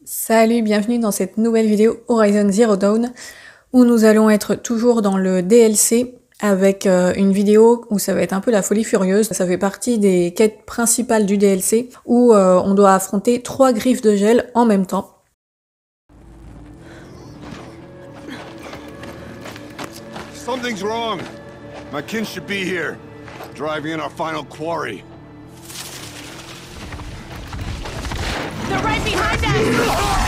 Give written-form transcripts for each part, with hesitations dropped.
Salut, bienvenue dans cette nouvelle vidéo Horizon Zero Dawn où nous allons être toujours dans le DLC avec une vidéo où ça va être un peu la folie furieuse. Ça fait partie des quêtes principales du DLC où on doit affronter 3 griffes de gel en même temps. Something's wrong. My kin should be here, driving in our final quarry. They're right behind us!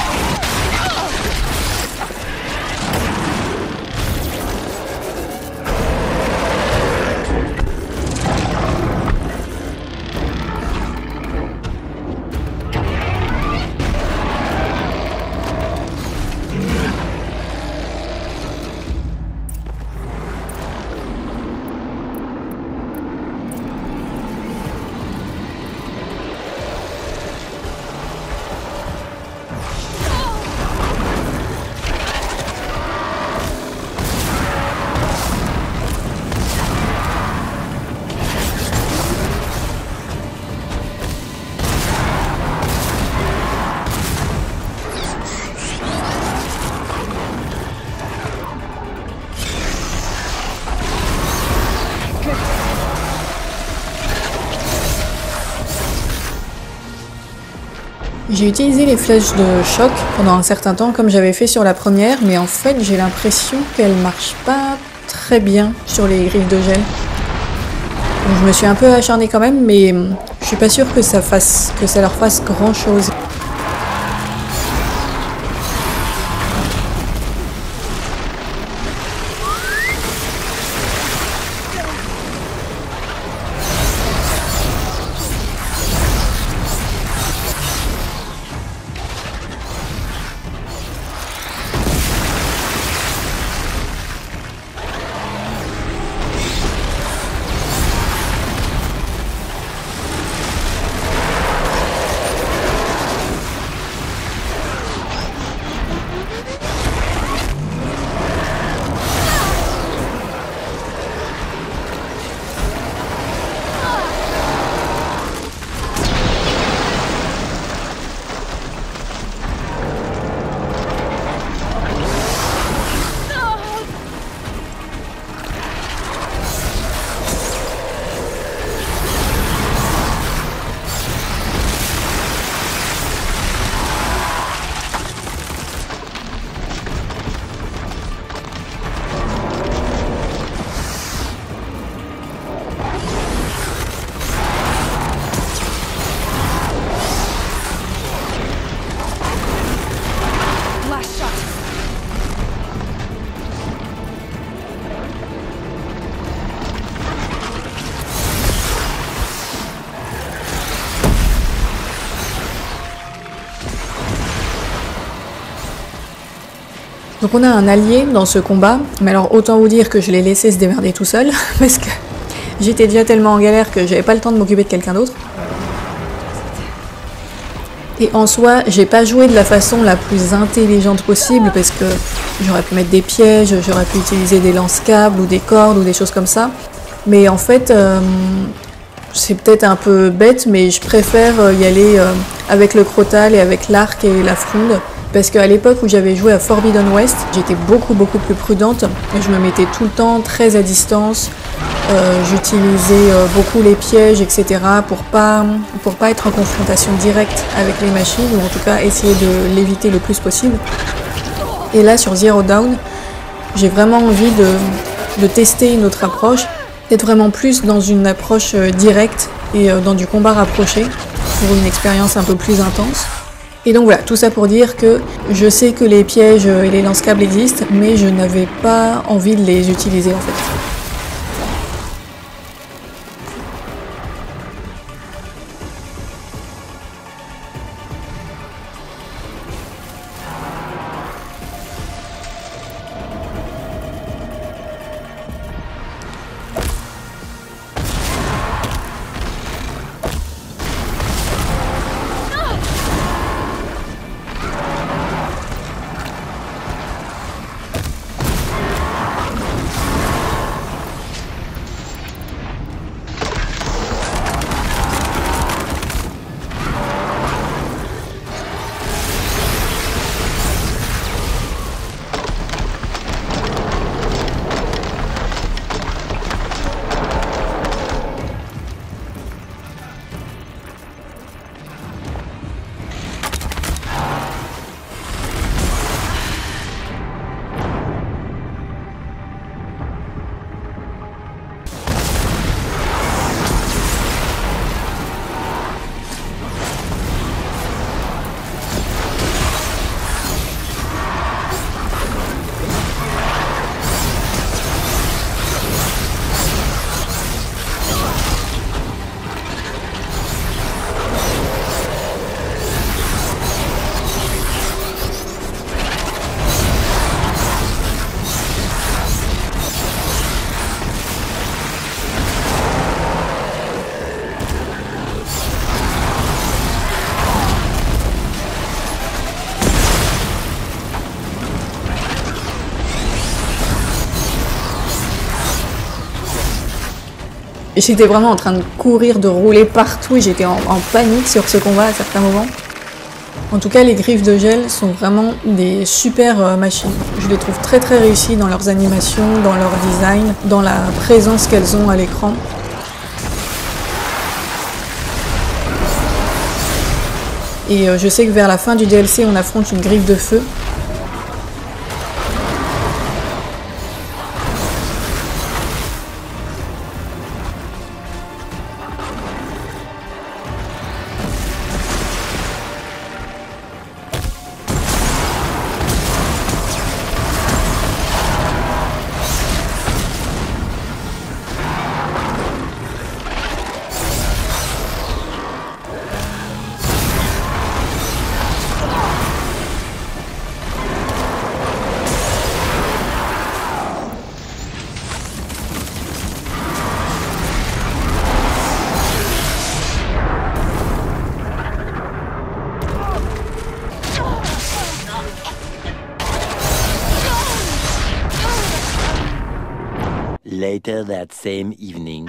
J'ai utilisé les flèches de choc pendant un certain temps comme j'avais fait sur la première, mais en fait j'ai l'impression qu'elles marchent pas très bien sur les griffes de gel. Donc, je me suis un peu acharnée quand même, mais je suis pas sûre que ça leur fasse grand chose. Donc on a un allié dans ce combat, mais alors autant vous dire que je l'ai laissé se démerder tout seul, parce que j'étais déjà tellement en galère que j'avais pas le temps de m'occuper de quelqu'un d'autre. Et en soi, j'ai pas joué de la façon la plus intelligente possible, parce que j'aurais pu mettre des pièges, j'aurais pu utiliser des lance-câbles ou des cordes ou des choses comme ça. Mais en fait, c'est peut-être un peu bête, mais je préfère y aller avec le crotal et avec l'arc et la fronde. Parce qu'à l'époque où j'avais joué à Forbidden West, j'étais beaucoup plus prudente. Et je me mettais tout le temps très à distance. J'utilisais beaucoup les pièges, etc. pour pas être en confrontation directe avec les machines, ou en tout cas essayer de l'éviter le plus possible. Et là sur Zero Dawn, j'ai vraiment envie de tester une autre approche, d'être vraiment plus dans une approche directe et dans du combat rapproché, pour une expérience un peu plus intense. Et donc voilà, tout ça pour dire que je sais que les pièges et les lance-câbles existent, mais je n'avais pas envie de les utiliser en fait. J'étais vraiment en train de courir, de rouler partout, j'étais en panique sur ce combat à certains moments. En tout cas, les griffes de gel sont vraiment des super machines. Je les trouve très très réussies dans leurs animations, dans leur design, dans la présence qu'elles ont à l'écran. Et je sais que vers la fin du DLC, on affronte une griffe de feu. Later that same evening.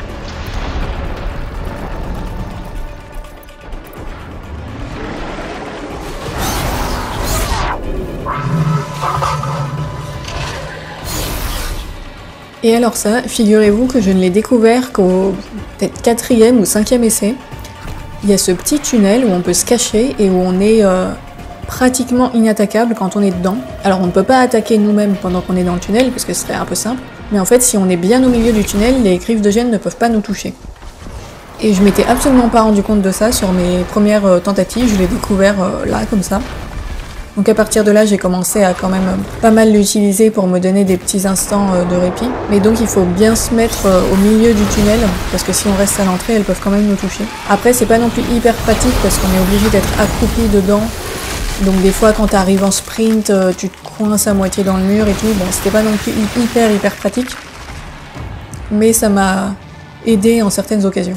Et alors ça, figurez-vous que je ne l'ai découvert qu'au peut-être 4e ou 5e essai. Il y a ce petit tunnel où on peut se cacher et où on est pratiquement inattaquable quand on est dedans. Alors on ne peut pas attaquer nous-mêmes pendant qu'on est dans le tunnel parce que ce serait un peu simple. Mais en fait, si on est bien au milieu du tunnel, les griffes de gel ne peuvent pas nous toucher. Et je m'étais absolument pas rendu compte de ça sur mes premières tentatives, je l'ai découvert là, comme ça. Donc à partir de là, j'ai commencé à quand même pas mal l'utiliser pour me donner des petits instants de répit. Mais donc il faut bien se mettre au milieu du tunnel, parce que si on reste à l'entrée, elles peuvent quand même nous toucher. Après, c'est pas non plus hyper pratique, parce qu'on est obligé d'être accroupi dedans. Donc des fois, quand tu arrives en sprint, tu te coinces à moitié dans le mur et tout. Bon, c'était pas non plus hyper pratique. Mais ça m'a aidé en certaines occasions.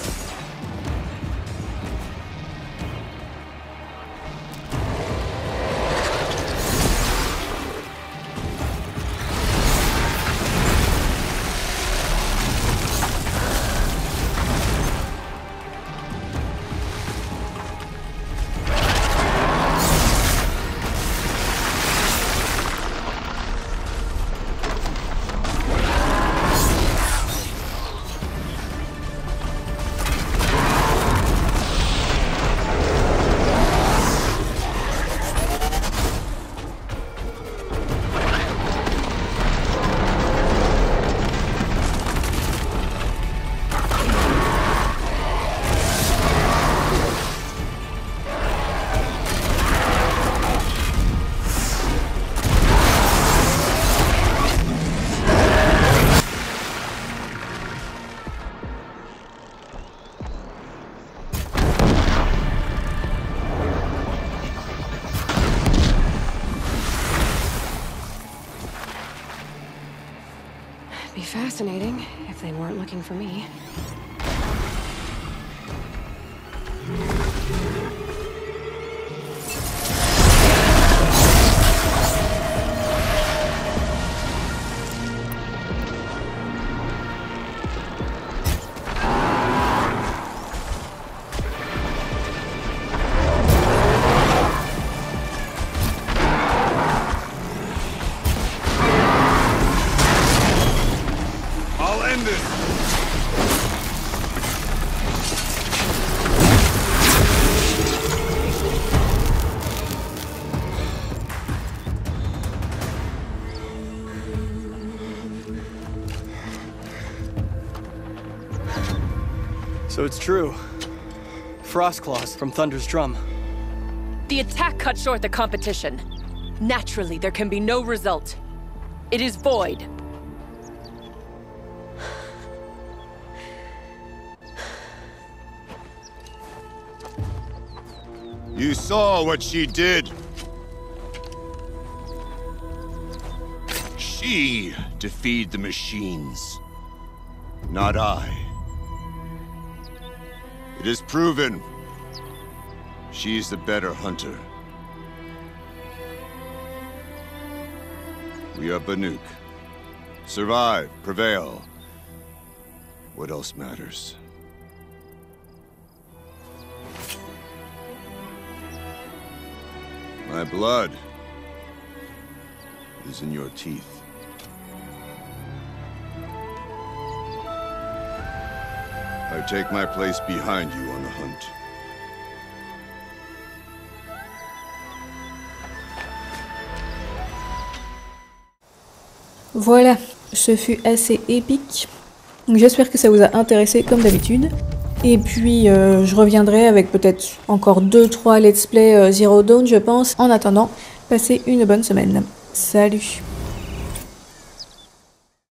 Be fascinating if they weren't looking for me. So it's true. Frostclaws from Thunder's drum. The attack cut short the competition. Naturally, there can be no result. It is void. You saw what she did. She defeated the machines, not I. It is proven. She's the better hunter. We are Banuk. Survive, prevail. What else matters? My blood is in your teeth. I take my place behind you on the hunt. Voilà, ce fut assez épique. J'espère que ça vous a intéressé comme d'habitude. Et puis je reviendrai avec peut-être encore 2-3 let's play Zero Dawn je pense. En attendant, passez une bonne semaine. Salut!